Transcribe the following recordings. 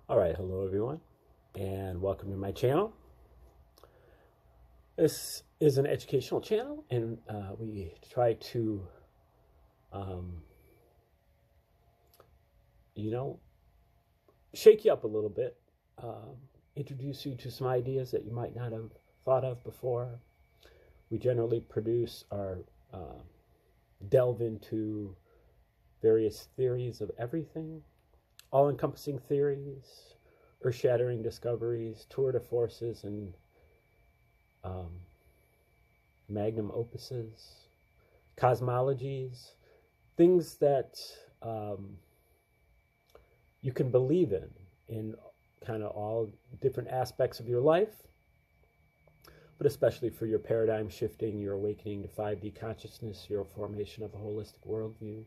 All right, hello everyone, and welcome to my channel. This is an educational channel, and we try to, um, you know, shake you up a little bit, introduce you to some ideas that you might not have thought of before. We generally produce or delve into various theories of everything, all-encompassing theories, earth-shattering discoveries, tour de forces, and magnum opuses, cosmologies, things that you can believe in kind of all different aspects of your life, but especially for your paradigm shifting, your awakening to 5D consciousness, your formation of a holistic worldview,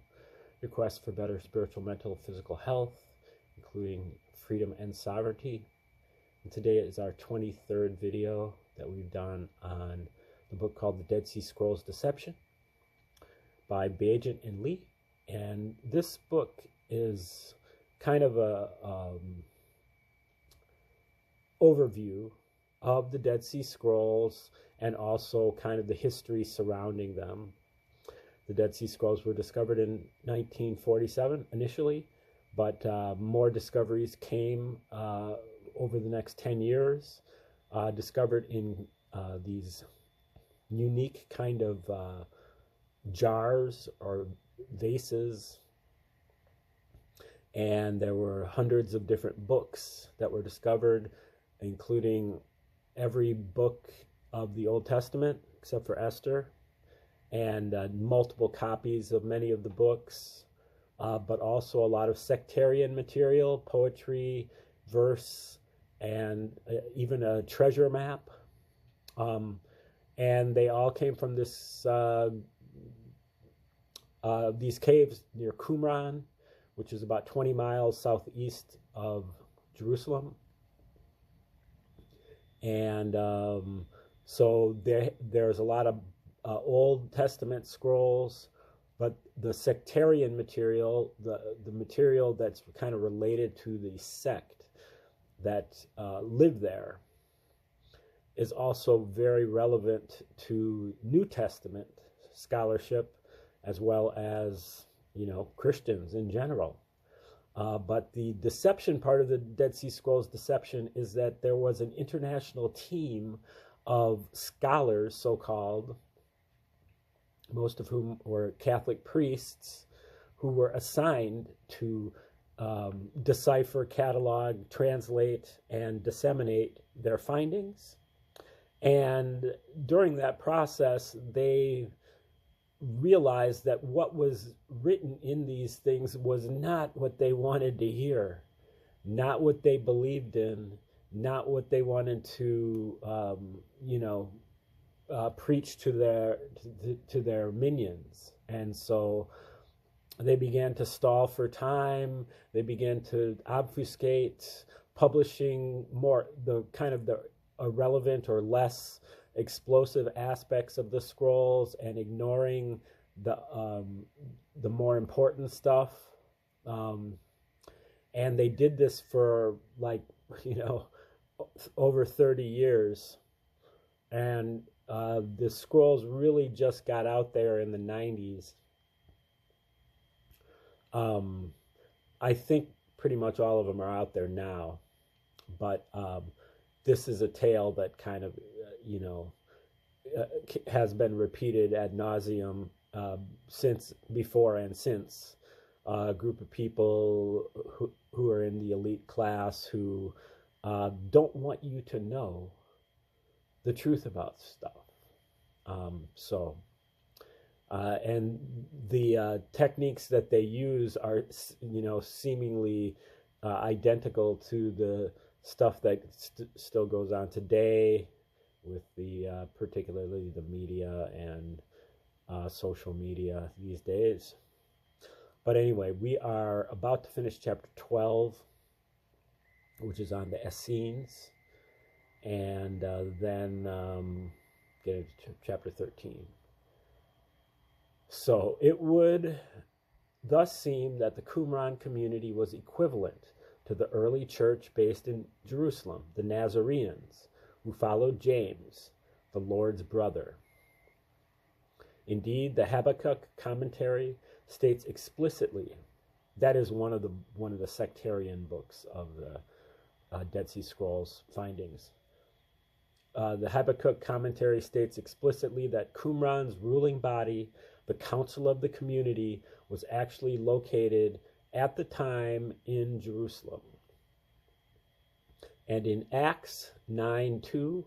your quest for better spiritual, mental, physical health, including freedom and sovereignty. And today is our 23rd video that we've done on the book called The Dead Sea Scrolls Deception by Bajan and Lee. And this book is kind of a overview of the Dead Sea Scrolls and also kind of the history surrounding them. The Dead Sea Scrolls were discovered in 1947 initially, but more discoveries came over the next 10 years, discovered in these unique kind of jars or vases. And there were hundreds of different books that were discovered, including every book of the Old Testament except for Esther, and multiple copies of many of the books, but also a lot of sectarian material, poetry, verse, and even a treasure map. And they all came from this these caves near Qumran, which is about 20 miles southeast of Jerusalem. And so there's a lot of Old Testament scrolls, but the sectarian material, the material that's kind of related to the sect that lived there, is also very relevant to New Testament scholarship, as well as, Christians in general. But the deception part of the Dead Sea Scrolls deception is that there was an international team of scholars, so-called, most of whom were Catholic priests, who were assigned to decipher, catalog, translate, and disseminate their findings. And during that process, they realized that what was written in these things was not what they wanted to hear, not what they believed in, not what they wanted to, preach to their minions. And so they began to stall for time. They began to obfuscate, publishing more the irrelevant or less explosive aspects of the scrolls and ignoring the more important stuff. And they did this for over 30 years. And the scrolls really just got out there in the 90s. I think pretty much all of them are out there now, but this is a tale that kind of, has been repeated ad nauseum since before and since. A group of people who are in the elite class who don't want you to know the truth about stuff. And the techniques that they use are, seemingly identical to the stuff that still goes on today with the particularly the media and social media these days. But anyway, we are about to finish chapter 12, which is on the Essenes, and then get into chapter 13. So it would thus seem that the Qumran community was equivalent to the early church based in Jerusalem, the Nazarenes, who followed James, the Lord's brother. Indeed, the Habakkuk commentary states explicitly, that is one of the sectarian books of the Dead Sea Scrolls findings. The Habakkuk commentary states explicitly that Qumran's ruling body, the council of the community, was actually located at the time in Jerusalem. And in Acts 9:2,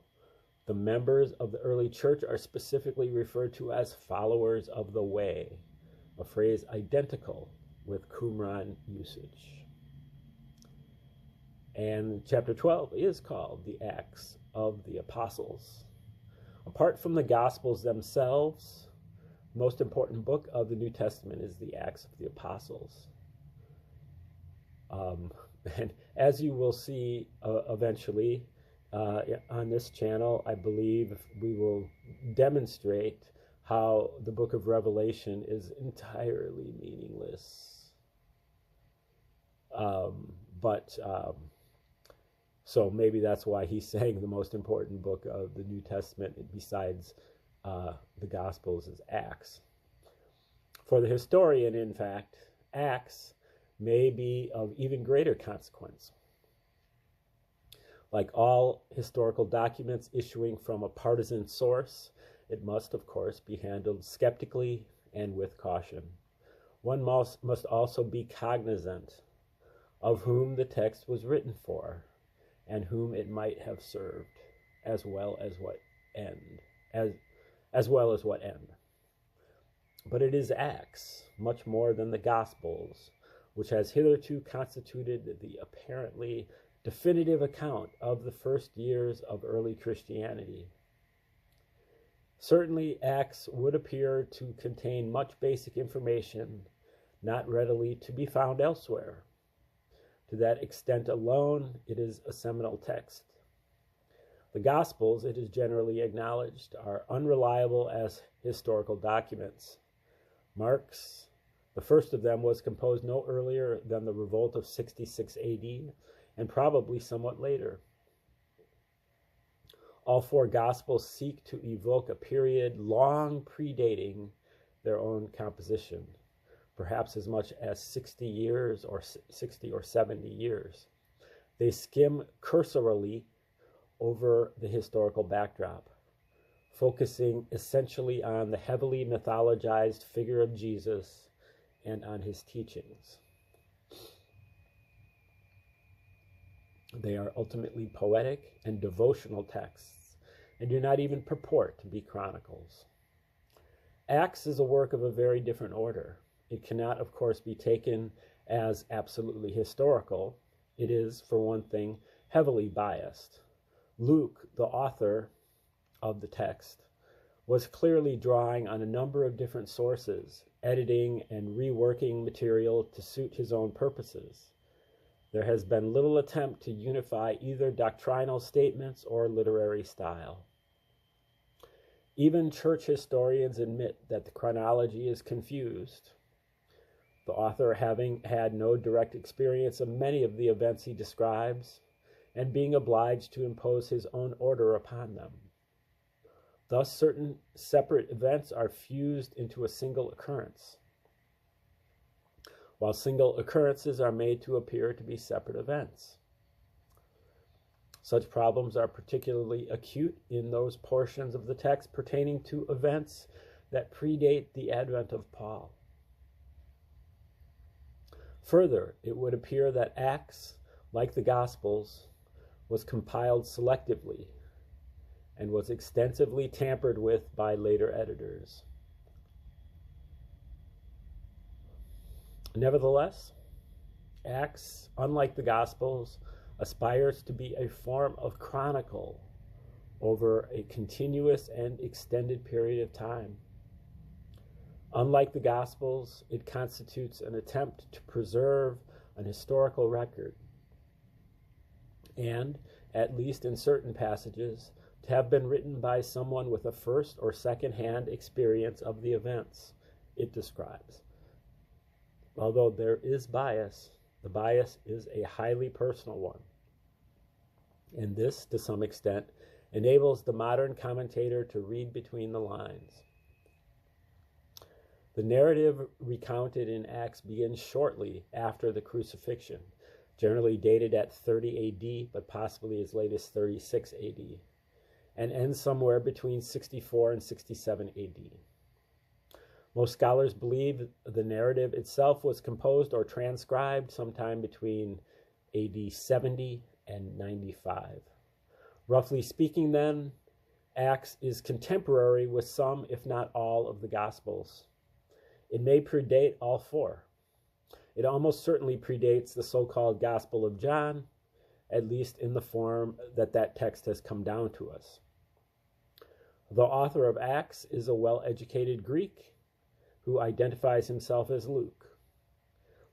the members of the early church are specifically referred to as followers of the way, a phrase identical with Qumran usage. And chapter 12 is called the Acts of the Apostles. Apart from the Gospels themselves, the most important book of the New Testament is the Acts of the Apostles. And as you will see eventually on this channel, I believe we will demonstrate how the book of Revelation is entirely meaningless. So maybe that's why he's saying the most important book of the New Testament besides the Gospels is Acts. For the historian, in fact, Acts may be of even greater consequence. Like all historical documents issuing from a partisan source, it must, of course, be handled skeptically and with caution. One must also be cognizant of whom the text was written for and whom it might have served, as well as what end. But it is Acts, much more than the Gospels, which has hitherto constituted the apparently definitive account of the first years of early Christianity. Certainly, Acts would appear to contain much basic information not readily to be found elsewhere. To that extent alone, it is a seminal text. The Gospels, it is generally acknowledged, are unreliable as historical documents. Mark's, the first of them, was composed no earlier than the revolt of 66 AD, and probably somewhat later. All four Gospels seek to evoke a period long predating their own composition, perhaps as much as 60 years or 60 or 70 years. They skim cursorily over the historical backdrop, focusing essentially on the heavily mythologized figure of Jesus and on his teachings. They are ultimately poetic and devotional texts and do not even purport to be chronicles. Acts is a work of a very different order. It cannot, of course, be taken as absolutely historical. It is, for one thing, heavily biased. Luke, the author of the text, was clearly drawing on a number of different sources, editing and reworking material to suit his own purposes. There has been little attempt to unify either doctrinal statements or literary style. Even church historians admit that the chronology is confused, the author having had no direct experience of many of the events he describes, and being obliged to impose his own order upon them. Thus, certain separate events are fused into a single occurrence, while single occurrences are made to appear to be separate events. Such problems are particularly acute in those portions of the text pertaining to events that predate the advent of Paul. Further, it would appear that Acts, like the Gospels, was compiled selectively and was extensively tampered with by later editors. Nevertheless, Acts, unlike the Gospels, aspires to be a form of chronicle over a continuous and extended period of time. Unlike the Gospels, it constitutes an attempt to preserve an historical record and, at least in certain passages, to have been written by someone with a first or second-hand experience of the events it describes. Although there is bias, the bias is a highly personal one. And this, to some extent, enables the modern commentator to read between the lines. The narrative recounted in Acts begins shortly after the crucifixion, generally dated at 30 AD, but possibly as late as 36 AD, and ends somewhere between 64 and 67 AD. Most scholars believe the narrative itself was composed or transcribed sometime between AD 70 and 95. Roughly speaking, then, Acts is contemporary with some, if not all, of the Gospels. It may predate all four. It almost certainly predates the so-called Gospel of John, at least in the form that that text has come down to us. The author of Acts is a well-educated Greek who identifies himself as Luke.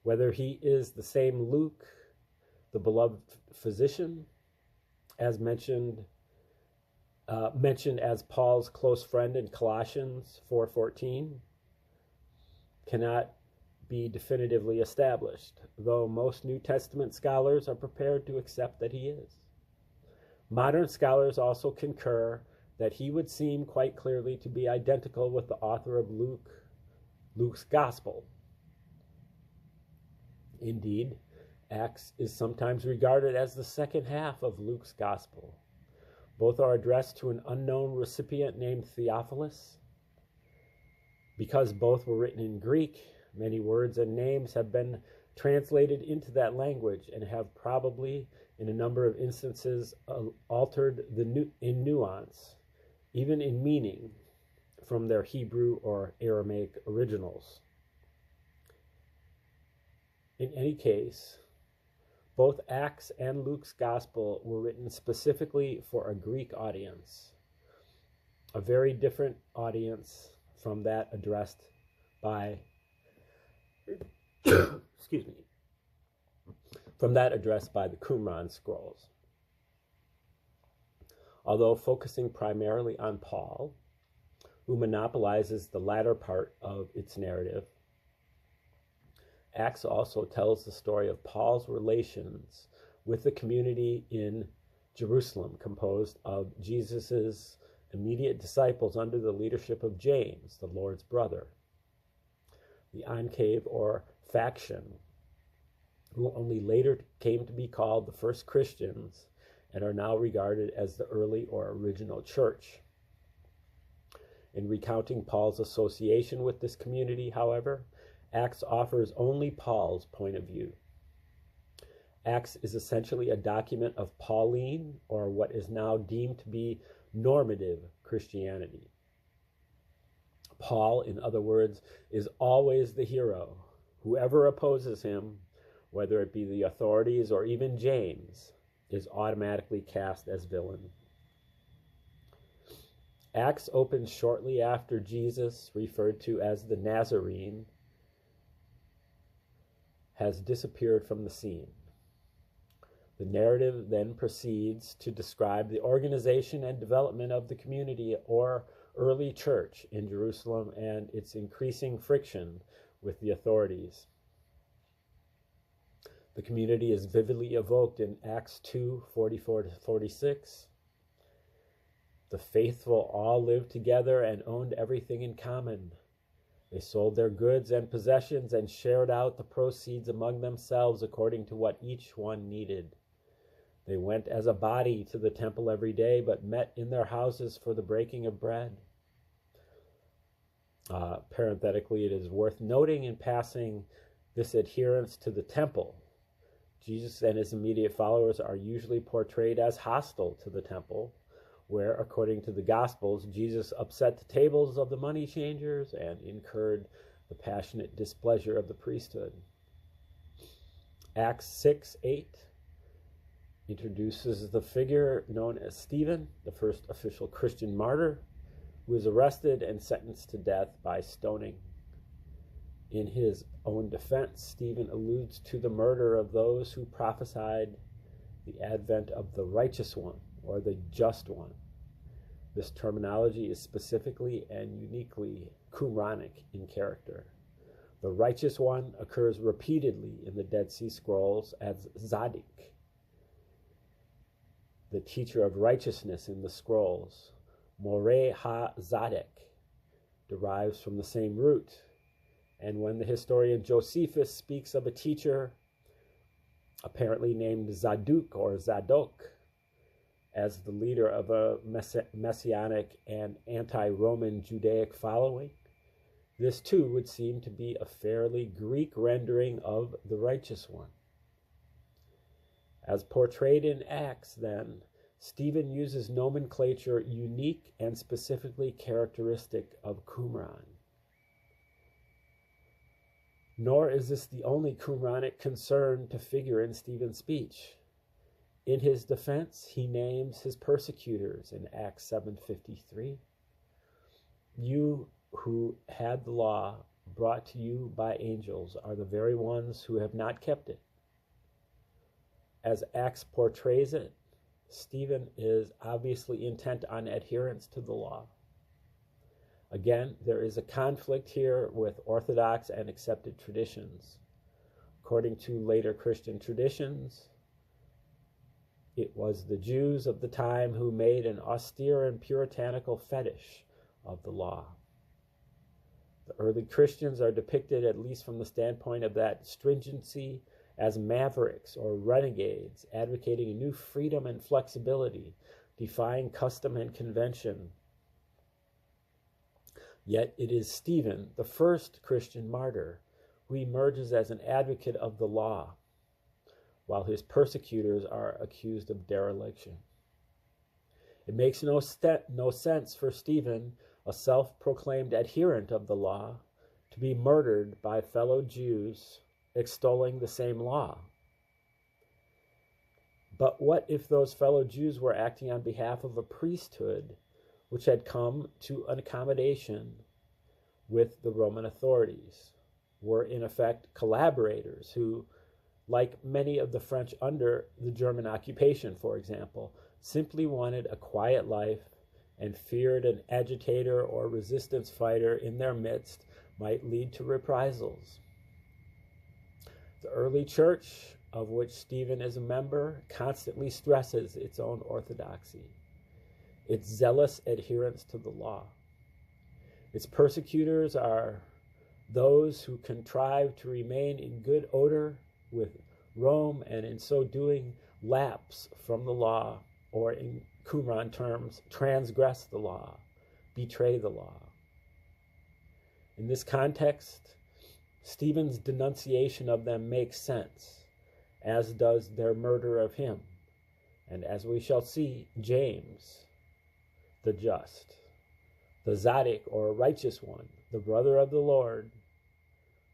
Whether he is the same Luke, the beloved physician, as mentioned as Paul's close friend in Colossians 4:14, cannot be definitively established, though most New Testament scholars are prepared to accept that he is. Modern scholars also concur that he would seem quite clearly to be identical with the author of Luke's Gospel. Indeed, Acts is sometimes regarded as the second half of Luke's Gospel. Both are addressed to an unknown recipient named Theophilus. Because both were written in Greek, many words and names have been translated into that language and have probably, in a number of instances, altered in nuance, even in meaning, from their Hebrew or Aramaic originals. In any case, both Acts and Luke's Gospel were written specifically for a Greek audience, a very different audience from that addressed by the Qumran scrolls. Although focusing primarily on Paul, who monopolizes the latter part of its narrative, Acts also tells the story of Paul's relations with the community in Jerusalem, composed of Jesus's immediate disciples under the leadership of James, the Lord's brother. The enclave or faction, who only later came to be called the first Christians and are now regarded as the early or original church. In recounting Paul's association with this community, however, Acts offers only Paul's point of view. Acts is essentially a document of Pauline, or what is now deemed to be normative Christianity. Paul, in other words, is always the hero. Whoever opposes him, whether it be the authorities or even James, is automatically cast as villain. Acts opens shortly after Jesus, referred to as the Nazarene, has disappeared from the scene. The narrative then proceeds to describe the organization and development of the community or early church in Jerusalem and its increasing friction with the authorities. The community is vividly evoked in Acts 2:44-46. The faithful all lived together and owned everything in common. They sold their goods and possessions and shared out the proceeds among themselves according to what each one needed. They went as a body to the temple every day, but met in their houses for the breaking of bread. Parenthetically, it is worth noting in passing this adherence to the temple. Jesus and his immediate followers are usually portrayed as hostile to the temple, where, according to the Gospels, Jesus upset the tables of the money changers and incurred the passionate displeasure of the priesthood. Acts 6:8 introduces the figure known as Stephen, the first official Christian martyr, who was arrested and sentenced to death by stoning. In his own defense, Stephen alludes to the murder of those who prophesied the advent of the righteous one, or the just one. This terminology is specifically and uniquely Qumranic in character. The righteous one occurs repeatedly in the Dead Sea Scrolls as Zadik, the teacher of righteousness in the scrolls. Moreh ha-Zadek derives from the same root. And when the historian Josephus speaks of a teacher apparently named Zadok or Zadok as the leader of a messianic and anti-Roman Judaic following, this too would seem to be a fairly Greek rendering of the righteous one. As portrayed in Acts, then, Stephen uses nomenclature unique and specifically characteristic of Qumran. Nor is this the only Qumranic concern to figure in Stephen's speech. In his defense, he names his persecutors in Acts 7:53. You who had the law brought to you by angels are the very ones who have not kept it. As Acts portrays it, Stephen is obviously intent on adherence to the law. Again, there is a conflict here with orthodox and accepted traditions. According to later Christian traditions, it was the Jews of the time who made an austere and puritanical fetish of the law. The early Christians are depicted, at least from the standpoint of that stringency, as mavericks or renegades, advocating a new freedom and flexibility, defying custom and convention. Yet it is Stephen, the first Christian martyr, who emerges as an advocate of the law, while his persecutors are accused of dereliction. It makes no sense for Stephen, a self-proclaimed adherent of the law, to be murdered by fellow Jews extolling the same law. But what if those fellow Jews were acting on behalf of a priesthood which had come to an accommodation with the Roman authorities, were in effect collaborators who, like many of the French under the German occupation, for example, simply wanted a quiet life and feared an agitator or resistance fighter in their midst might lead to reprisals? The early church, of which Stephen is a member, constantly stresses its own orthodoxy, its zealous adherence to the law. Its persecutors are those who contrive to remain in good odor with Rome and in so doing lapse from the law, or in Qumran terms, transgress the law, betray the law. In this context, Stephen's denunciation of them makes sense, as does their murder of him, and as we shall see, James, the just, the Zadok or righteous one, the brother of the Lord,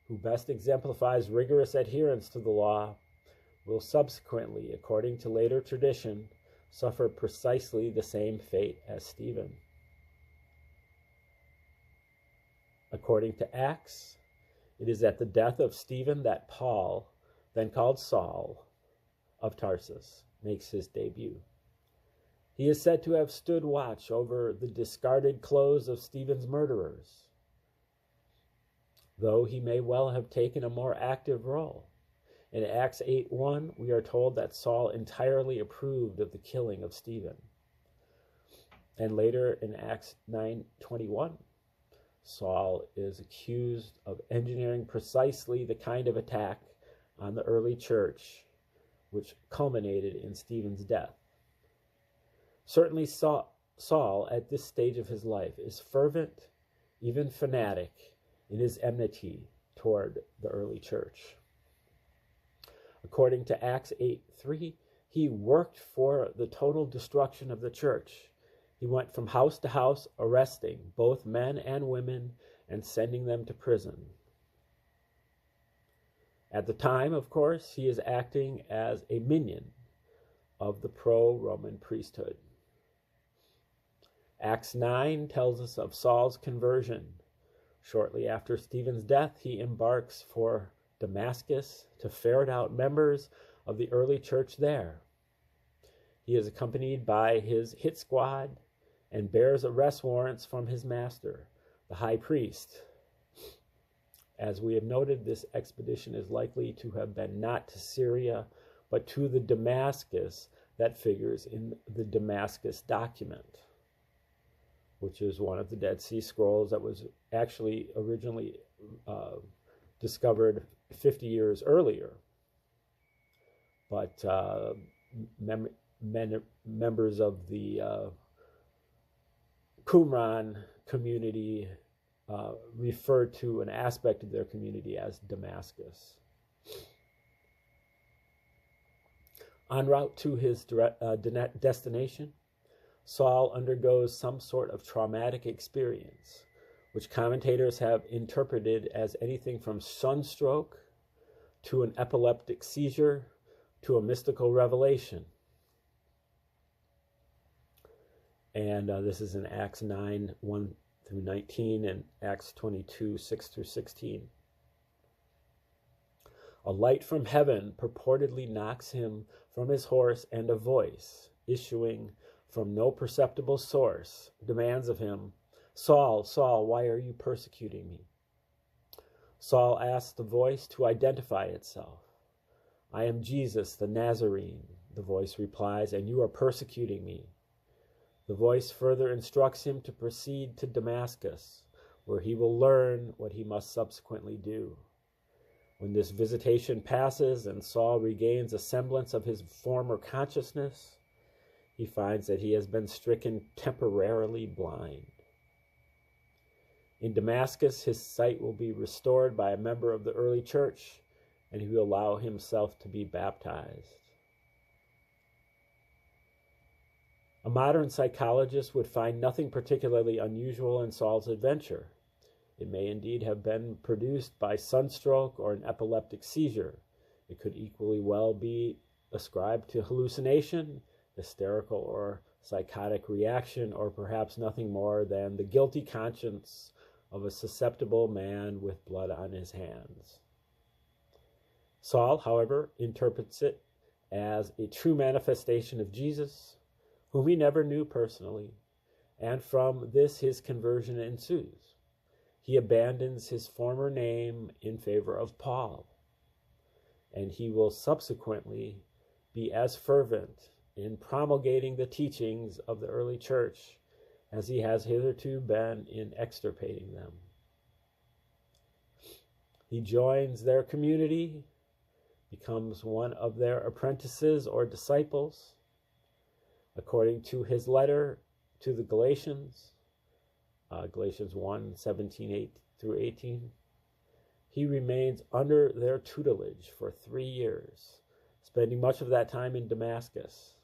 who best exemplifies rigorous adherence to the law, will subsequently, according to later tradition, suffer precisely the same fate as Stephen. According to Acts, it is at the death of Stephen that Paul, then called Saul, of Tarsus, makes his debut. He is said to have stood watch over the discarded clothes of Stephen's murderers, though he may well have taken a more active role. In Acts 8:1, we are told that Saul entirely approved of the killing of Stephen. And later in Acts 9:21, Saul is accused of engineering precisely the kind of attack on the early church which culminated in Stephen's death. Certainly Saul, at this stage of his life, is fervent, even fanatic, in his enmity toward the early church. According to Acts 8:3, he worked for the total destruction of the church. He went from house to house, arresting both men and women and sending them to prison. At the time, of course, he is acting as a minion of the pro-Roman priesthood. Acts 9 tells us of Saul's conversion. Shortly after Stephen's death, he embarks for Damascus to ferret out members of the early church there. He is accompanied by his hit squad and bears arrest warrants from his master, the high priest. As we have noted, this expedition is likely to have been not to Syria, but to the Damascus that figures in the Damascus document, which is one of the Dead Sea Scrolls that was actually originally discovered 50 years earlier. But members of the Qumran community refer to an aspect of their community as Damascus. En route to his destination, Saul undergoes some sort of traumatic experience, which commentators have interpreted as anything from sunstroke to an epileptic seizure to a mystical revelation. And this is in Acts 9, 1 through 19, and Acts 22, 6 through 16. A light from heaven purportedly knocks him from his horse, and a voice, issuing from no perceptible source, demands of him, "Saul, Saul, why are you persecuting me?" Saul asks the voice to identify itself. "I am Jesus the Nazarene," the voice replies, "and you are persecuting me." The voice further instructs him to proceed to Damascus, where he will learn what he must subsequently do. When this visitation passes and Saul regains a semblance of his former consciousness, he finds that he has been stricken temporarily blind. In Damascus, his sight will be restored by a member of the early church, and he will allow himself to be baptized. A modern psychologist would find nothing particularly unusual in Saul's adventure. It may indeed have been produced by sunstroke or an epileptic seizure. It could equally well be ascribed to hallucination, hysterical or psychotic reaction, or perhaps nothing more than the guilty conscience of a susceptible man with blood on his hands. Saul, however, interprets it as a true manifestation of Jesus, whom he never knew personally, and from this his conversion ensues. He abandons his former name in favor of Paul, and he will subsequently be as fervent in promulgating the teachings of the early church as he has hitherto been in extirpating them. He joins their community, becomes one of their apprentices or disciples. According to his letter to the Galatians, Galatians 1, 17 through 18, he remains under their tutelage for 3 years, spending much of that time in Damascus.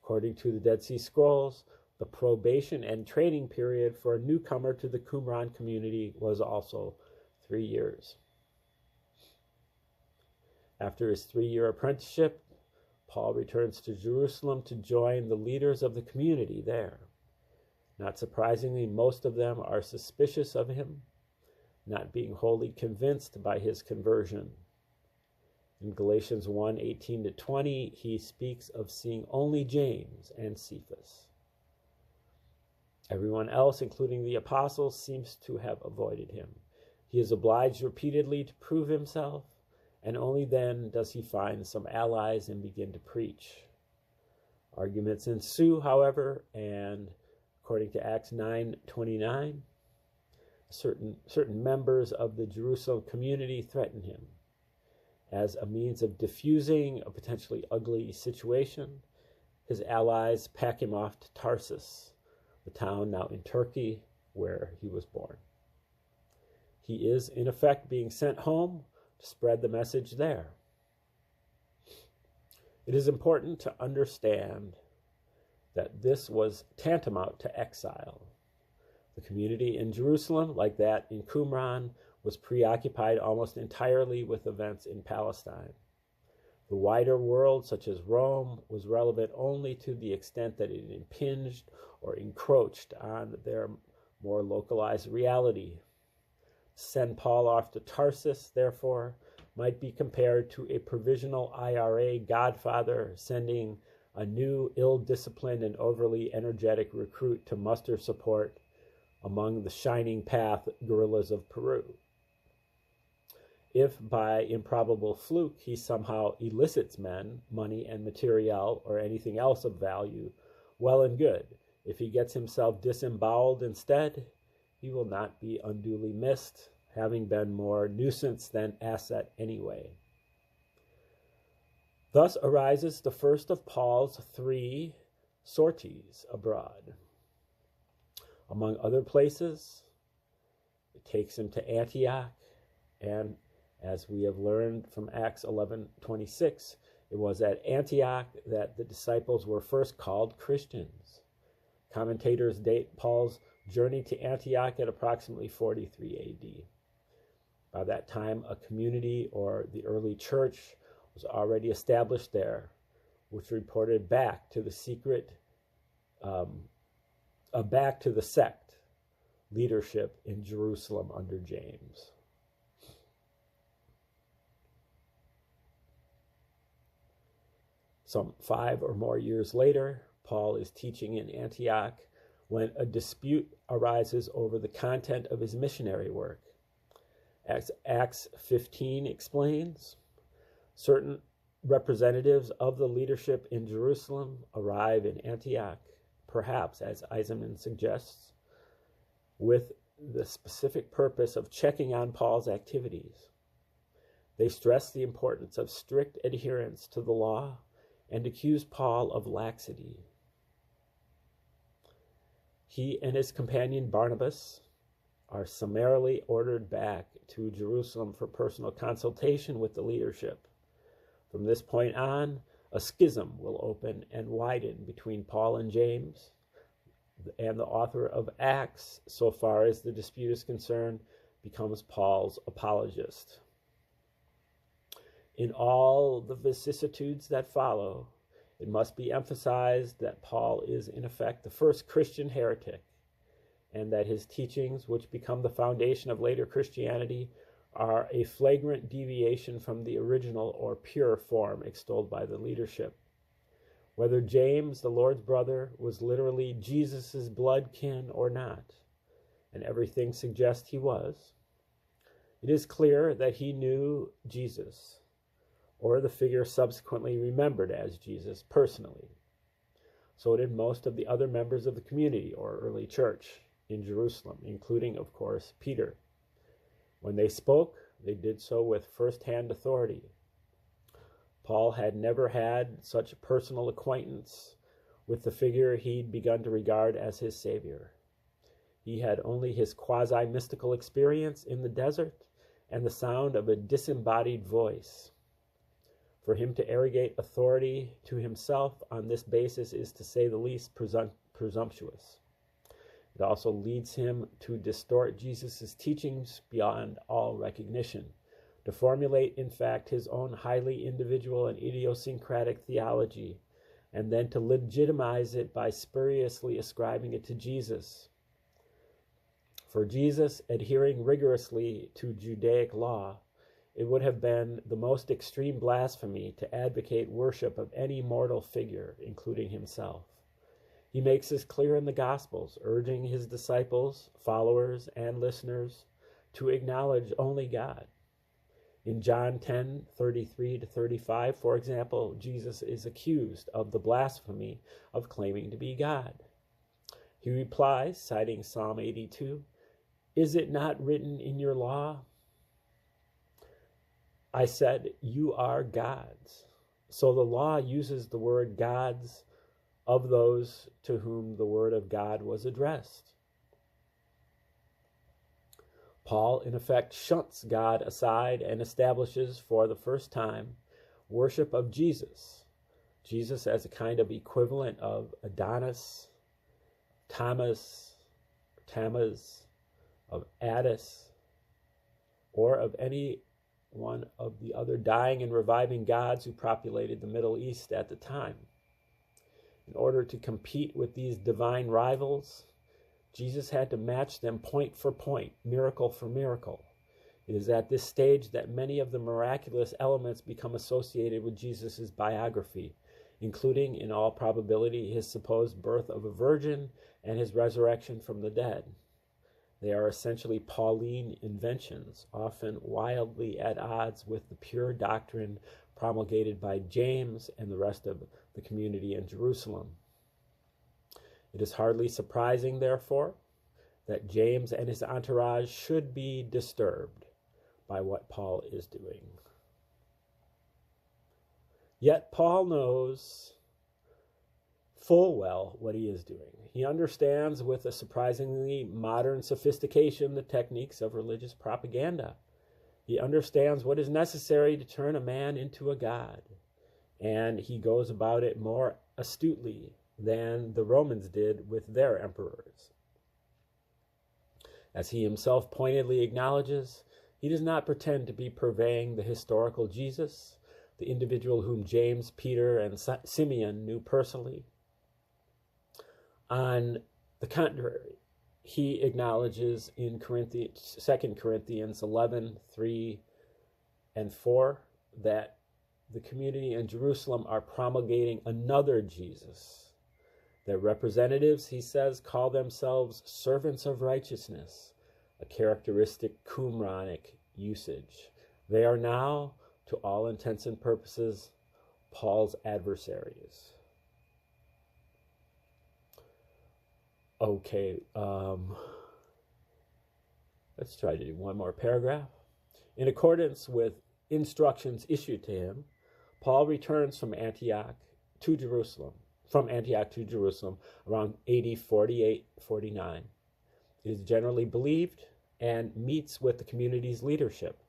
According to the Dead Sea Scrolls, the probation and training period for a newcomer to the Qumran community was also 3 years. After his 3-year apprenticeship, Paul returns to Jerusalem to join the leaders of the community there. Not surprisingly, most of them are suspicious of him, not being wholly convinced by his conversion. In Galatians 1, 18 to 20, he speaks of seeing only James and Cephas. Everyone else, including the apostles, seems to have avoided him. He is obliged repeatedly to prove himself, and only then does he find some allies and begin to preach. Arguments ensue, however, and according to Acts 9:29, certain members of the Jerusalem community threaten him. As a means of diffusing a potentially ugly situation, his allies pack him off to Tarsus, the town now in Turkey where he was born. He is, in effect, being sent home to spread the message there. It is important to understand that this was tantamount to exile. The community in Jerusalem, like that in Qumran, was preoccupied almost entirely with events in Palestine. The wider world, such as Rome, was relevant only to the extent that it impinged or encroached on their more localized reality. Send Paul off to Tarsus, therefore, might be compared to a provisional IRA godfather sending a new, ill-disciplined and overly energetic recruit to muster support among the Shining Path guerrillas of Peru. If by improbable fluke he somehow elicits men, money and material, or anything else of value, well and good. If he gets himself disemboweled instead, he will not be unduly missed, having been more nuisance than asset anyway. Thus arises the first of Paul's 3 sorties abroad. Among other places, it takes him to Antioch, and as we have learned from Acts 11:26, it was at Antioch that the disciples were first called Christians. Commentators date Paul's journey to Antioch at approximately 43 AD. By that time, a community, or the early church, was already established there, which reported back to the sect leadership in Jerusalem under James. Some 5 or more years later, Paul is teaching in Antioch when a dispute arises over the content of his missionary work. As Acts 15 explains, certain representatives of the leadership in Jerusalem arrive in Antioch, perhaps, as Eisenman suggests, with the specific purpose of checking on Paul's activities. They stress the importance of strict adherence to the law and accuse Paul of laxity. He and his companion Barnabas are summarily ordered back to Jerusalem for personal consultation with the leadership. From this point on, a schism will open and widen between Paul and James, and the author of Acts, so far as the dispute is concerned, becomes Paul's apologist. In all the vicissitudes that follow, it must be emphasized that Paul is in effect the first Christian heretic, and that his teachings, which become the foundation of later Christianity, are a flagrant deviation from the original or pure form extolled by the leadership. Whether James, the Lord's brother, was literally Jesus' blood kin or not, and everything suggests he was, it is clear that he knew Jesus, or the figure subsequently remembered as Jesus personally. So did most of the other members of the community or early church in Jerusalem, including, of course, Peter. When they spoke, they did so with first-hand authority. Paul had never had such personal acquaintance with the figure he'd begun to regard as his savior. He had only his quasi-mystical experience in the desert and the sound of a disembodied voice. For him to arrogate authority to himself on this basis is, to say the least, presumptuous. It also leads him to distort Jesus' teachings beyond all recognition, to formulate, in fact, his own highly individual and idiosyncratic theology, and then to legitimize it by spuriously ascribing it to Jesus. For Jesus, adhering rigorously to Judaic law, it would have been the most extreme blasphemy to advocate worship of any mortal figure, including himself. He makes this clear in the Gospels, urging his disciples, followers, and listeners to acknowledge only God. In John 10:33-35, for example, Jesus is accused of the blasphemy of claiming to be God. He replies, citing Psalm 82, "Is it not written in your law? I said, you are gods." So the law uses the word gods of those to whom the word of God was addressed. Paul, in effect, shunts God aside and establishes for the first time worship of Jesus. Jesus as a kind of equivalent of Adonis, Tammuz, of Attis, or of any one of the other dying and reviving gods who populated the Middle East at the time. In order to compete with these divine rivals, Jesus had to match them point for point, miracle for miracle. It is at this stage that many of the miraculous elements become associated with Jesus' biography, including, in all probability, his supposed birth of a virgin and his resurrection from the dead. They are essentially Pauline inventions, often wildly at odds with the pure doctrine promulgated by James and the rest of the community in Jerusalem. It is hardly surprising, therefore, that James and his entourage should be disturbed by what Paul is doing. Yet Paul knows full well what he is doing. He understands with a surprisingly modern sophistication the techniques of religious propaganda. He understands what is necessary to turn a man into a god, and he goes about it more astutely than the Romans did with their emperors. As he himself pointedly acknowledges, he does not pretend to be purveying the historical Jesus, the individual whom James, Peter, and Simeon knew personally. On the contrary, he acknowledges in 2 Corinthians 11, 3 and 4, that the community in Jerusalem are promulgating another Jesus. Their representatives, he says, call themselves servants of righteousness, a characteristic Qumranic usage. They are now, to all intents and purposes, Paul's adversaries. Okay, let's try to do one more paragraph. In accordance with instructions issued to him, Paul returns from Antioch to Jerusalem around AD 48-49. It is generally believed and meets with the community's leadership.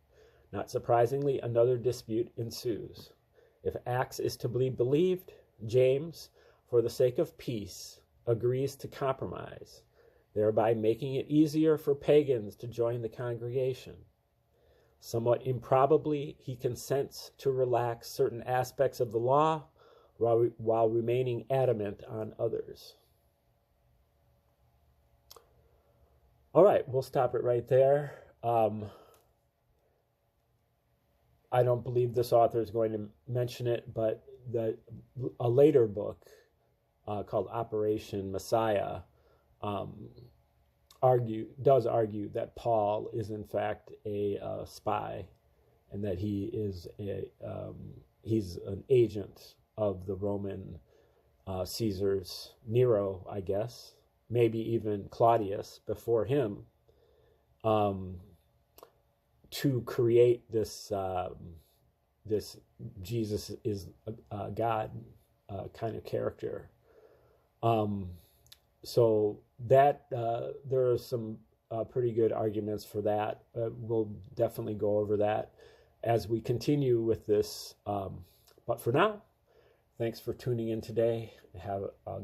Not surprisingly, another dispute ensues. If Acts is to be believed, James, for the sake of peace, agrees to compromise, thereby making it easier for pagans to join the congregation. Somewhat improbably, he consents to relax certain aspects of the law while remaining adamant on others. All right, we'll stop it right there. I don't believe this author is going to mention it, but a later book called Operation Messiah does argue that Paul is in fact a spy, and that he's an agent of the Roman Caesars, Nero, I guess, maybe even Claudius before him, to create this Jesus is a God kind of character. So that there are some pretty good arguments for that. We'll definitely go over that as we continue with this. But for now, thanks for tuning in today. Have a